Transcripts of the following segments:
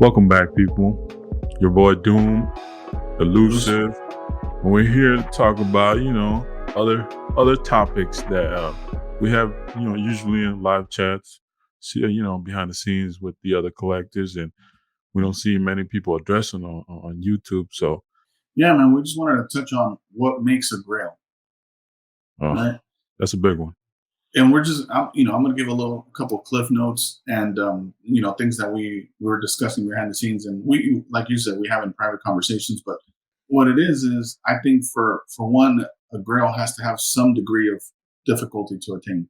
Welcome back, people. Your boy Doom, Elusive, and we're here to talk about, other topics that we have, usually in live chats, see, behind the scenes with the other collectors, and we don't see many people addressing on YouTube. So, Yeah, man, we just wanted to touch on what makes a Grail, uh, right? that's a big one. And I'm going to give couple cliff notes and, things that we were discussing behind the scenes. And like you said, we have in private conversations. But what it is I think for one, a Grail has to have some degree of difficulty to attain.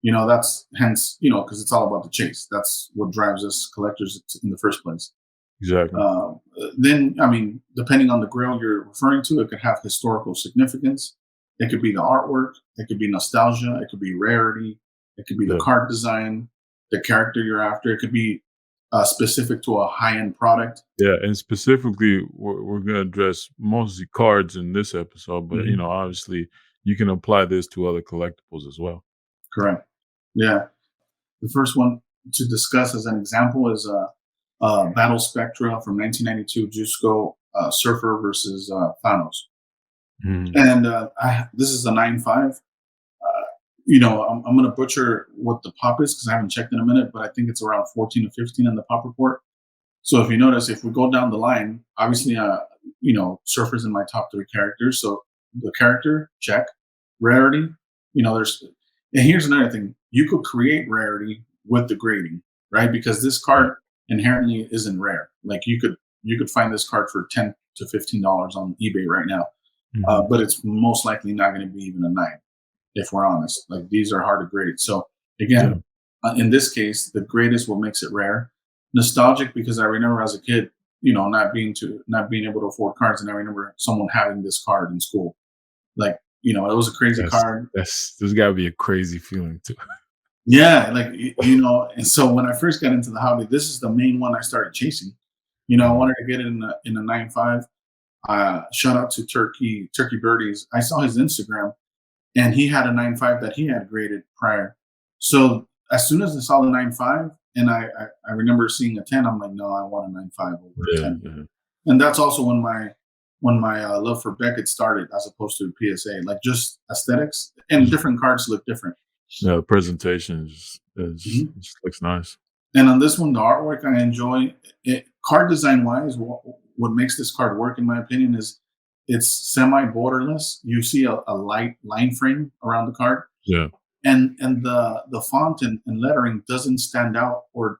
That's hence, because it's all about the chase. That's what drives us collectors in the first place. Exactly. Uh, then, I mean, depending on the Grail you're referring to, it could have historical significance. It could be the artwork. It could be nostalgia. It could be rarity. It could be the Yeah. card design, the character you're after. It could be specific to a high-end product. Yeah, and specifically, we're going to address mostly cards in this episode, but Mhm. obviously, you can apply this to other collectibles as well. Correct. Yeah. The first one to discuss as an example is Battle Spectra from 1992, Jusco Surfer versus Thanos. Mhm. And this is a 9.5. I'm going to butcher what the pop is because I haven't checked in a minute, but I think it's around 14 or 15 in the pop report. So if you notice, if we go down the line, obviously, Surfer's in my top 3 characters. So the character, check. Rarity, and here's another thing. You could create rarity with the grading, right? Because this card inherently isn't rare. Like you could find this card for $10 to $15 on eBay right now. Mhm. But it's most likely not going to be even a 9, if we're honest. Like these are hard to grade. So Yeah. again, in this case, the grade is what makes it rare. Nostalgic because I remember as a kid, not being able to afford cards, and I remember someone having this card in school. Like, it was a crazy That's card. there's gotta be a crazy feeling too. Yeah, like and so when I first got into the hobby, this is the main one I started chasing. I Mhm. wanted to get it in a 9.5. Shout out to Turkey Birdies. I saw his Instagram, and he had a 9.5 that he had graded prior. So as soon as I saw the 9.5, and I remember seeing a 10, I'm like, no, I want a 9.5 over a Yeah, 10. yeah. And that's also when my love for Beckett started, as opposed to PSA. Like just aesthetics and Mhm. different cards look different. Yeah, the presentation is Mhm. just looks nice. And on this one, the artwork I enjoy. Card design wise, what makes this card work, in my opinion, is it's semi borderless. You see a light line frame around the card, Yeah. and the font and lettering doesn't stand out or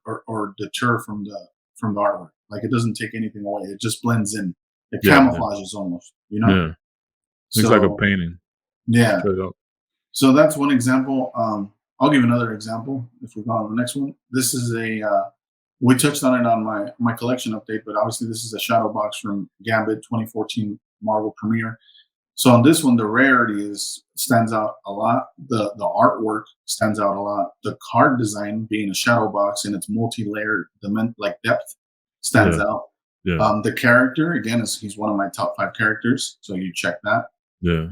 deter from the artwork. Like it doesn't take anything away. It just blends in. It Yeah, yeah, camouflages almost. yeah. Looks like a So painting, yeah. straight up. So that's one example. I'll give another example if we go on to the next one. This is we touched on it on my collection update, but obviously this is a shadow box from Gambit 2014 Marvel Premiere. So on this one, the rarity stands out a lot. The artwork stands out a lot. The card design, being a shadow box and its multi-layered like depth, stands Yeah, out. yeah, The character again he's one of my top 5 characters, so you check that. yeah,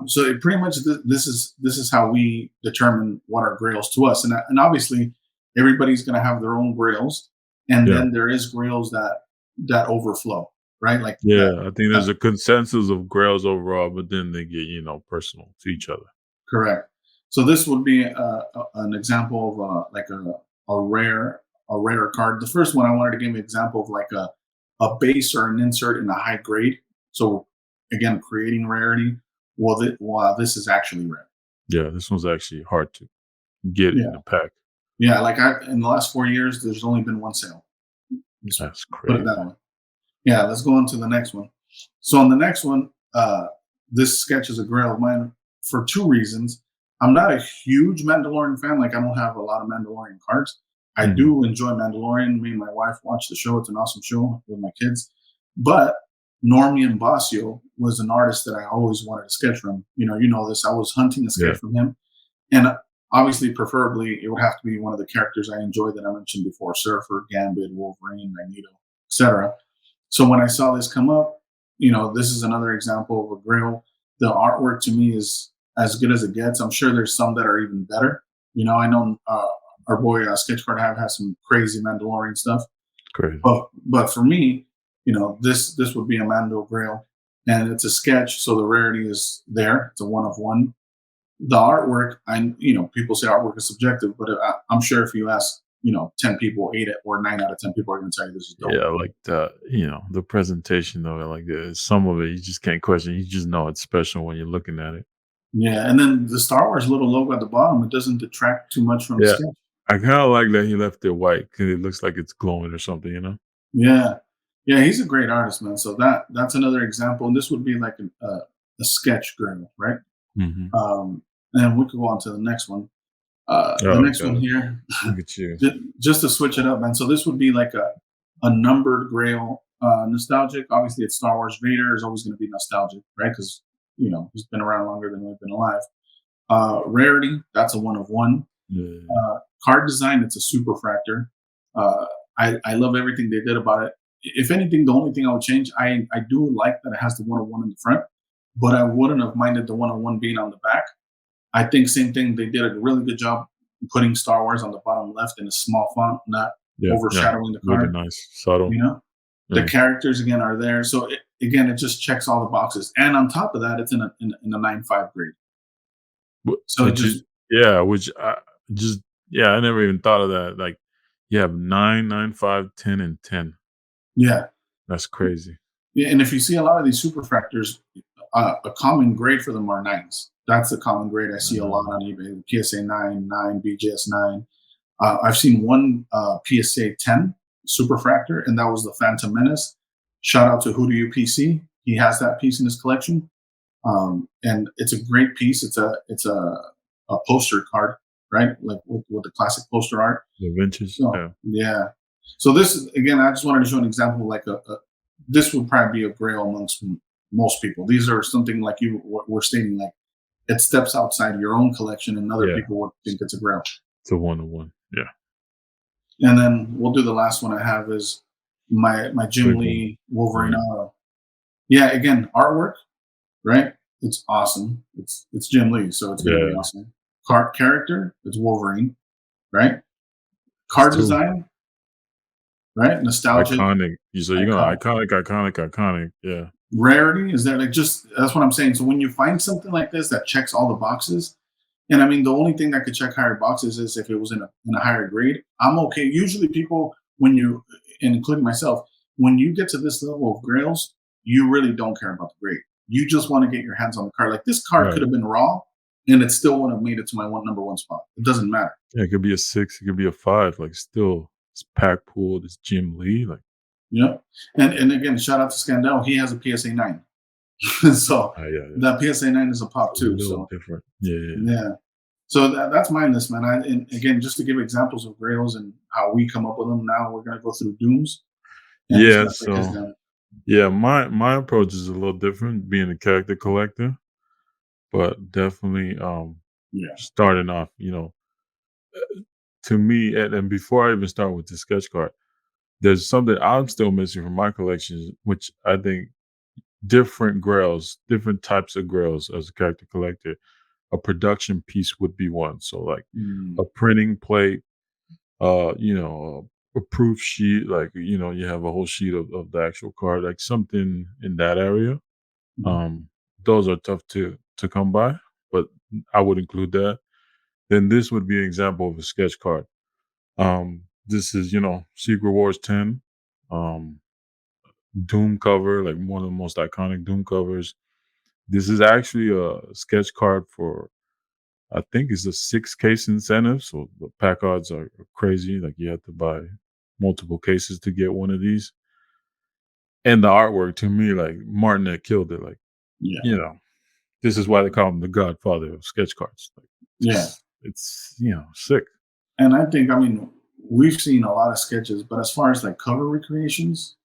So it pretty much this is how we determine what are grails to us, and obviously everybody's going to have their own grails, and yeah. then there is grails that overflow, right? Like that. Yeah, I think there's a consensus of grails overall, but then they get, personal to each other. Correct. So this would be an example of like a rare a rare card. The first one I wanted to give an example of like a base or an insert in a high grade. So again, creating rarity. While this is actually rare. Yeah, this one's actually hard to get in Yeah. the pack. Yeah, like in the last 4 years, there's only been one sale. Just That's put it crazy. that way. Yeah, let's go on to the next one. So on the next one, this sketch is a grail of mine for 2 reasons. I'm not a huge Mandalorian fan. Like I don't have a lot of Mandalorian cards. I Mhm. do enjoy Mandalorian. Me and my wife watch the show. It's an awesome show with my kids. But Normian Basio was an artist that I always wanted to sketch from. You know this. I was hunting a Yeah, sketch from him, and obviously, preferably, it would have to be one of the characters I enjoy that I mentioned before: Surfer, Gambit, Wolverine, Magneto, etc. So when I saw this come up, this is another example of a grail. The artwork to me is as good as it gets. I'm sure there's some that are even better. I know our boy Sketch Card has some crazy Mandalorian stuff. Crazy. But for me, this would be a Mando Grail, and it's a sketch, so the rarity is there. It's a one of one. The artwork, people say artwork is subjective, but I'm sure if you ask, 10 people, 8 or 9 out of 10 people are going to tell you this is dope. Yeah, like the presentation of it, like some of it you just can't question. You just know it's special when you're looking at it. Yeah, and then the Star Wars little logo at the bottom, it doesn't detract too much from the Yeah, sketch. I kind of like that he left it white because it looks like it's glowing or something. Yeah, yeah, he's a great artist, man. So that's another example, and this would be like a sketch Grail, right? Hmm. Um, and we could go on to the next one. The Oh next one god, here, look at you. just to switch it up, man. So this would be like a numbered Grail, nostalgic. Obviously, it's Star Wars. Vader is always going to be nostalgic, right? Because he's been around longer than we've been alive. Rarity, that's a one of one. Yeah. Card design, it's a super fractor. Uh, I love everything they did about it. If anything, the only thing I would change, I do like that it has the one of one in the front, but I wouldn't have minded the one of one being on the back. I think same thing. They did a really good job putting Star Wars on the bottom left in a small font, not Yeah, yeah, overshadowing the really card. nice, subtle. You know, the Yeah. characters again are there, so again, it just checks all the boxes. And on top of that, it's in a 9.5 grade. So it Which is just yeah, which I just yeah, I never even thought of that. Like, you have 9, 9, 5, 10, and 10. yeah. That's crazy. Yeah, and if you see a lot of these superfractors, a common grade for them are nines. That's the common grade I see a lot Uh, on eBay. PSA 9, 9, BGS 9. I've seen one PSA 10 superfractor, and that was the Phantom Menace. Shout out to Who Do You PC. He has that piece in his collection, and it's a great piece. It's a poster card, right? Like with the classic poster art. the vintage, So yeah. yeah. So this again, I just wanted to show an example of like this would probably be a Grail amongst most people. These are something like you were stating, like it steps outside your own collection, and other Yeah, people would think it's a Grail. it's a one-on-one. Yeah, And then we'll do the last one I have is my Jim big one. Lee Wolverine Yeah, auto. Yeah, again, artwork, right? It's awesome. It's Jim Lee, so it's gonna be yeah, awesome. Card character, it's Wolverine, right? it's Card too design, right? Nostalgic, iconic. So you're gonna iconic. iconic, iconic, iconic. Yeah, Rarity is that like just that's what I'm saying. So when you find something like this that checks all the boxes, and I mean the only thing that could check higher boxes is if it was in a higher grade. I'm okay. Usually people when you and including myself, when you get to this level of grails, you really don't care about the grade. You just want to get your hands on the card. Like this card could right. have been raw and it still wouldn't have made it to my number one spot. It doesn't matter. Yeah, it could be a 6, it could be a 5. Like, still, it's pack pool. It's Jim Lee. Like, You know? And again, shout out to Scandell. He has a PSA 9. So yeah, yeah. that PSA 9 is a It's pop a too. little So different. Yeah, yeah, yeah. yeah. So that's my list, man. And again, just to give examples of grails and how we come up with them. Now we're gonna go through dooms, and he's Yeah, gonna break his so down. yeah, my approach is a little different, being a character collector, but definitely Yeah. starting off, to me, and before I even start with the sketch card, there's something I'm still missing from my collections, which I think different grails, different types of grails as a character collector, a production piece would be one. So like Mm, a printing plate, a proof sheet, like you have a whole sheet of the actual card, like something in that area. mhm, Um, those are tough to come by, but I would include that. Then this would be an example of a sketch card. This is Secret Wars 10, um, Doom cover, like one of the most iconic Doom covers. This is actually a sketch card for, I think it's a 6 case incentive. So the pack odds are crazy. Like, you have to buy multiple cases to get one of these. And the artwork, to me, like, Martinet killed it. Like, yeah. you know, this is why they call him the godfather of sketch cards. Like, Yeah. it's sick. And I think I mean we've seen a lot of sketches, but as far as like cover recreations,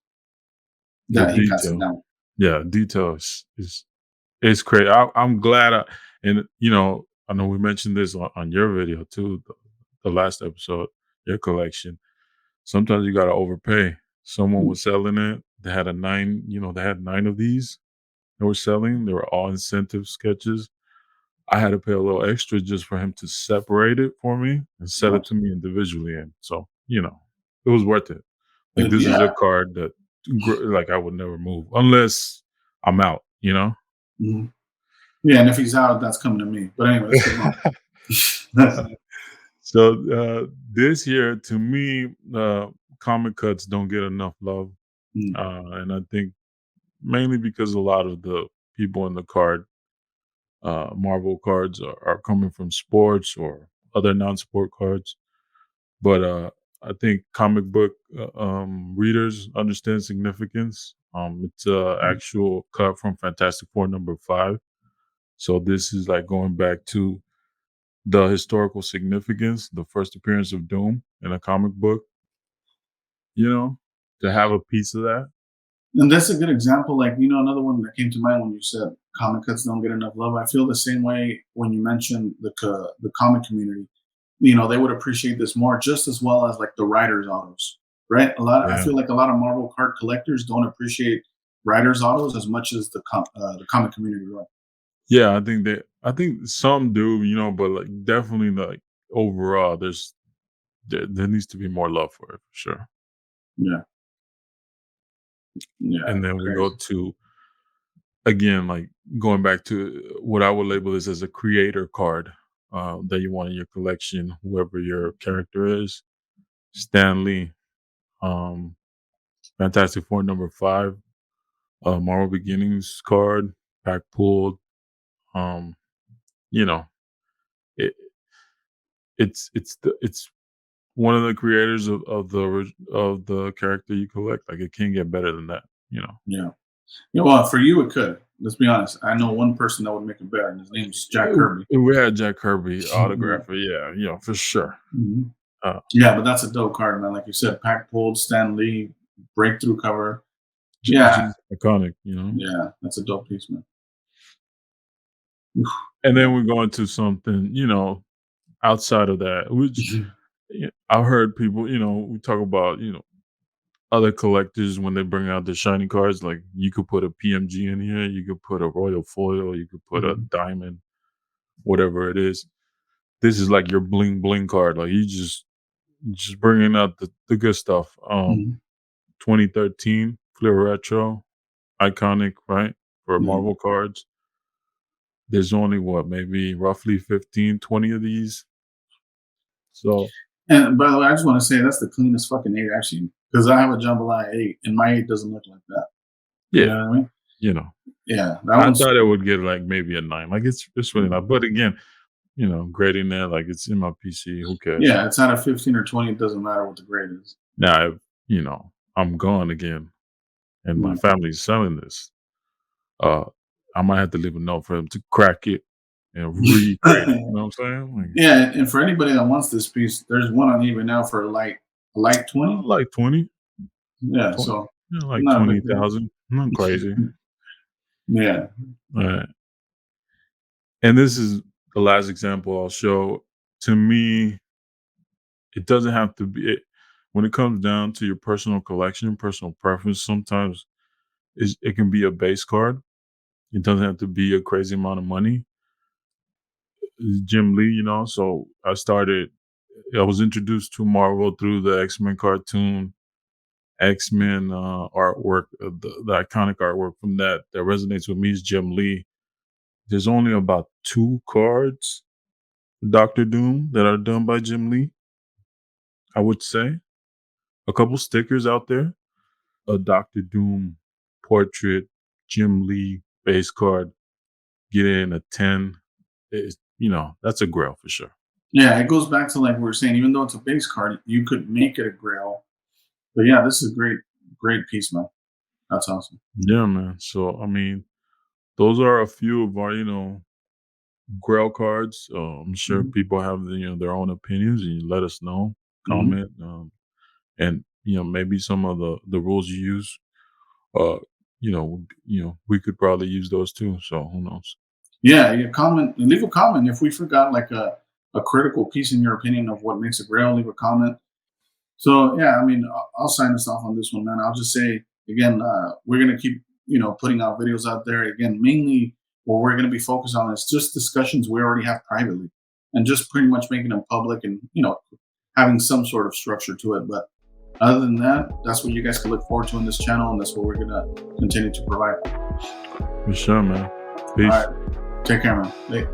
The that he got it detail. down. Yeah, detail is crazy. I'm glad and I know we mentioned this on your video too, the last episode, your collection. Sometimes you gotta overpay. Someone was selling it. They had they had 9 of these they were selling. They were all incentive sketches. I had to pay a little extra just for him to separate it for me and sell it to me individually. And so, it was worth it. Like this is a Yeah. card that like I would never move unless I'm out, you know? Mhm. Yeah, and if he's out, that's coming to me. But anyway, let's keep going. So this year, to me, comic cuts don't get enough love, Mm, and I think mainly because a lot of the people in the card, Marvel cards, are coming from sports or other non-sport cards. But I think comic book readers understand significance. It's a mm. actual cut from Fantastic Four #5. So this is like going back to the historical significance, the first appearance of Doom in a comic book, to have a piece of that. And that's a good example. Like, another one that came to mind when you said comic cuts don't get enough love. I feel the same way when you mentioned the comic community. They would appreciate this more, just as well as like the writers' autos, right? I Yeah. feel like a lot of Marvel card collectors don't appreciate writers' autos as much as the comic community will. Yeah, I think some do, but like definitely like overall there needs to be more love for it for sure. Yeah, yeah, And then we go crazy. to again, like going back to what I would label this as a creator card that you want in your collection, whoever your character is. Stan Lee, um, Fantastic Four #5, Marvel Beginnings card, pack pulled. Um, you know, it, it's one of the creators of the character you collect. Like it can't get better than that. You know, Yeah. Well, for you, it could. Let's be honest. I know one person that would make it better, and his name's Jack Kirby. If we had Jack Kirby Yeah. autograph it. Yeah, for sure. Mhm. Uh, Yeah, but that's a dope card, man. Like you said, pack pulled, Stan Lee, breakthrough cover. Yeah, just iconic. yeah, that's a dope piece, man. Oof, And yeah. then we go into something, outside of that, which I've heard people, we talk about, other collectors when they bring out the shiny cards, like you could put a PMG in here, you could put a royal foil, you could put a Mhm, diamond, whatever it is. This is like your bling bling card. Like you just bringing out the good stuff. mhm. 2013 Fleer Retro, iconic, right? For Yeah. Marvel cards. There's only what, maybe roughly 15, 20 of these. So And by the way, I just want to say that's the cleanest fucking 8 I've seen because I have a jambalaya 8, and my 8 doesn't look like that. You know yeah, what I mean? you know. Yeah, that I one's thought it would get like maybe a 9. Like it's really mm, not. But again, grading there, like it's in my PC. Who cares? yeah, it's not a 15 or 20. It doesn't matter what the grade is. Now, if, I'm gone again and my Mm. family's selling this, uh, I might have to leave a note for them to crack it and regrade it. You know what I'm saying? Like, Yeah, and for anybody that wants this piece, there's one on eBay now for like 20. like 20, Yeah, 20, so like not a big deal. 20,000. Not crazy. Yeah. Right. And this is the last example I'll show. To me, it doesn't have to be when it comes down to your personal collection, personal preference. Sometimes it can be a base card. It doesn't have to be a crazy amount of money. Jim Lee, so I was introduced to Marvel through the X-Men cartoon, X-Men artwork, the iconic artwork from that resonates with me is Jim Lee. There's only about 2 cards for Doctor Doom that are done by Jim Lee, I would say. A couple stickers out there. A Doctor Doom portrait, Jim Lee base card, get in a 10. That's a Grail for sure. Yeah, it goes back to like we were saying, even though it's a base card, you could make it a grail. But yeah, this is a great piece, man. That's awesome. Yeah, man. So I mean, those are a few of our, Grail cards. I'm sure Mhm. people have their own opinions, and you let us know, Mhm. comment, and maybe some of the rules you use. Uh, we could probably use those too. So who knows? Yeah, leave a comment if we forgot like a critical piece in your opinion of what makes a grail. Leave a comment. So yeah, I mean, I'll sign us off on this one, man. I'll just say again, we're gonna keep putting out videos out there. Again, mainly what we're gonna be focused on is just discussions we already have privately, and just pretty much making them public and having some sort of structure to it. But Other than that, that's what you guys can look forward to on this channel, and that's what we're gonna continue to provide. For sure, man. Peace. All right, take care, man. Hey.